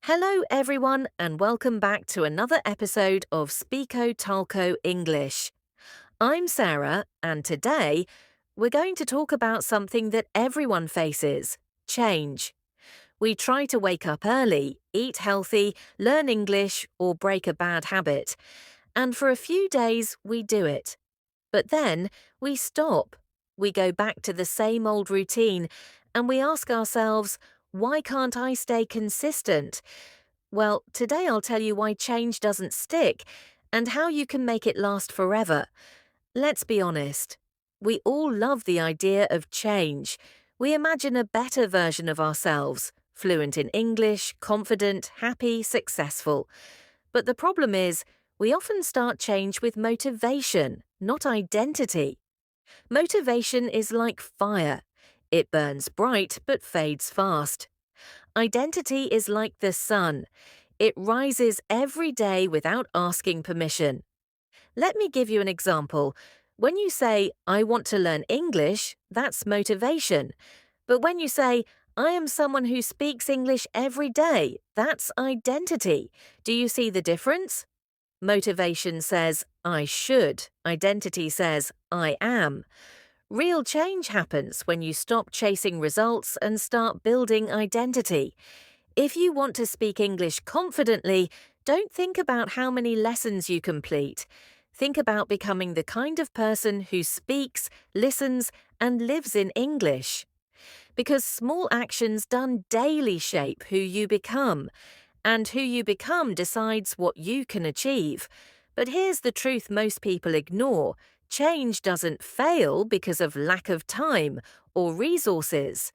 Hello, everyone, and welcome back to another episode of Speako Talko English. I'm Sarah, and today we're going to talk about something that everyone faces: change. We try to wake up early, eat healthy, learn English, or break a bad habit. And for a few days, we do it. But then we stop. We go back to the same old routine, and we ask ourselves, why can't I stay consistent? Well, today I'll tell you why change doesn't stick and how you can make it last forever. Let's be honest. We all love the idea of change. We imagine a better version of ourselves, fluent in English, confident, happy, successful. But the problem is, we often start change with motivation, not identity. Motivation is like fire. It burns bright but fades fast. Identity is like the sun. It rises every day without asking permission. Let me give you an example. When you say, I want to learn English, that's motivation. But when you say, I am someone who speaks English every day, that's identity. Do you see the difference? Motivation says, I should. Identity says, I am. Real change happens when you stop chasing results and start building identity. If you want to speak English confidently, don't think about how many lessons you complete. Think about becoming the kind of person who speaks, listens, and lives in English. Because small actions done daily shape who you become, and who you become decides what you can achieve. But here's the truth most people ignore. Change doesn't fail because of lack of time or resources.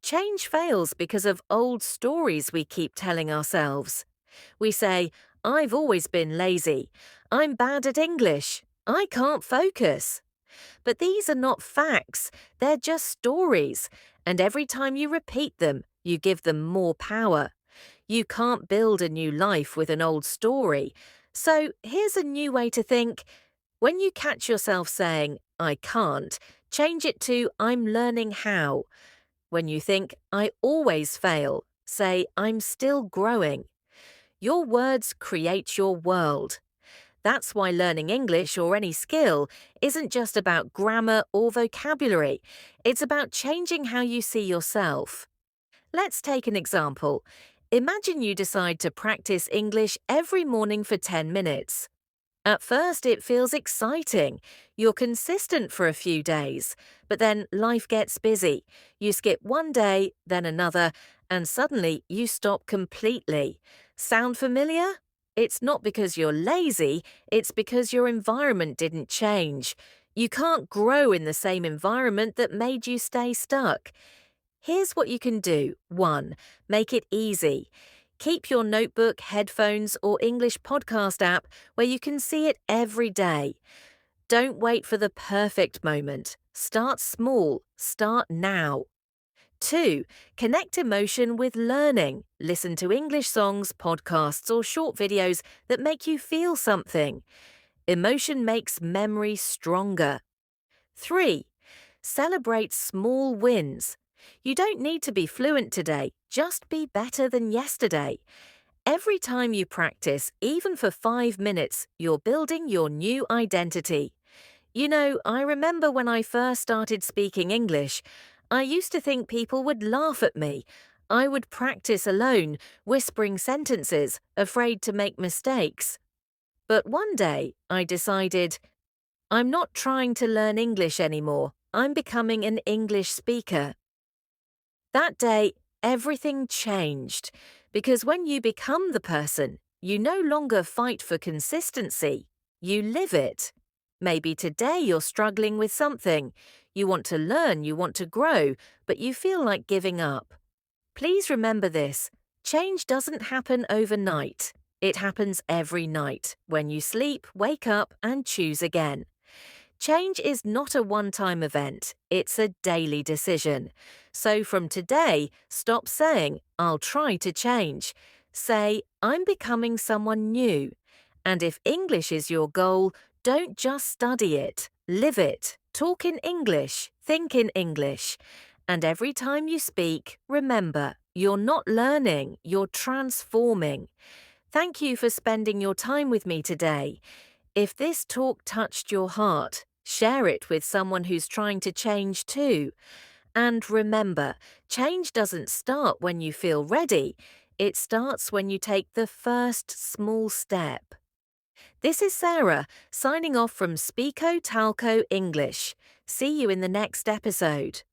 Change fails because of old stories we keep telling ourselves. We say, I've always been lazy. I'm bad at English. I can't focus. But these are not facts. They're just stories. And every time you repeat them, you give them more power. You can't build a new life with an old story. So here's a new way to think. When you catch yourself saying, I can't, change it to I'm learning how. When you think, I always fail, say, I'm still growing. Your words create your world. That's why learning English or any skill isn't just about grammar or vocabulary. It's about changing how you see yourself. Let's take an example. Imagine you decide to practice English every morning for 10 minutes. At first, it feels exciting. You're consistent for a few days, but then life gets busy. You skip one day, then another, and suddenly you stop completely. Sound familiar? It's not because you're lazy, it's because your environment didn't change. You can't grow in the same environment that made you stay stuck. Here's what you can do. 1. Make it easy. Keep your notebook, headphones, or English podcast app where you can see it every day. Don't wait for the perfect moment. Start small. Start now. 2. Connect emotion with learning. Listen to English songs, podcasts, or short videos that make you feel something. Emotion makes memory stronger. 3. Celebrate small wins. You don't need to be fluent today, just be better than yesterday. Every time you practice, even for 5 minutes, you're building your new identity. You know, I remember when I first started speaking English, I used to think people would laugh at me. I would practice alone, whispering sentences, afraid to make mistakes. But one day, I decided, I'm not trying to learn English anymore. I'm becoming an English speaker. That day, everything changed, because when you become the person, you no longer fight for consistency, you live it. Maybe today you're struggling with something. You want to learn, you want to grow, but you feel like giving up. Please remember this: change doesn't happen overnight. It happens every night, when you sleep, wake up, and choose again. Change is not a one-time event, it's a daily decision. So from today, stop saying, I'll try to change. Say, I'm becoming someone new. And if English is your goal, don't just study it, live it. Talk in English, think in English. And every time you speak, remember, You're not learning, you're transforming. Thank you for spending your time with me today. If this talk touched your heart, share it with someone who's trying to change too. And remember, change doesn't start when you feel ready. It starts when you take the first small step. This is Sarah, signing off from Speako Talko English. See you in the next episode.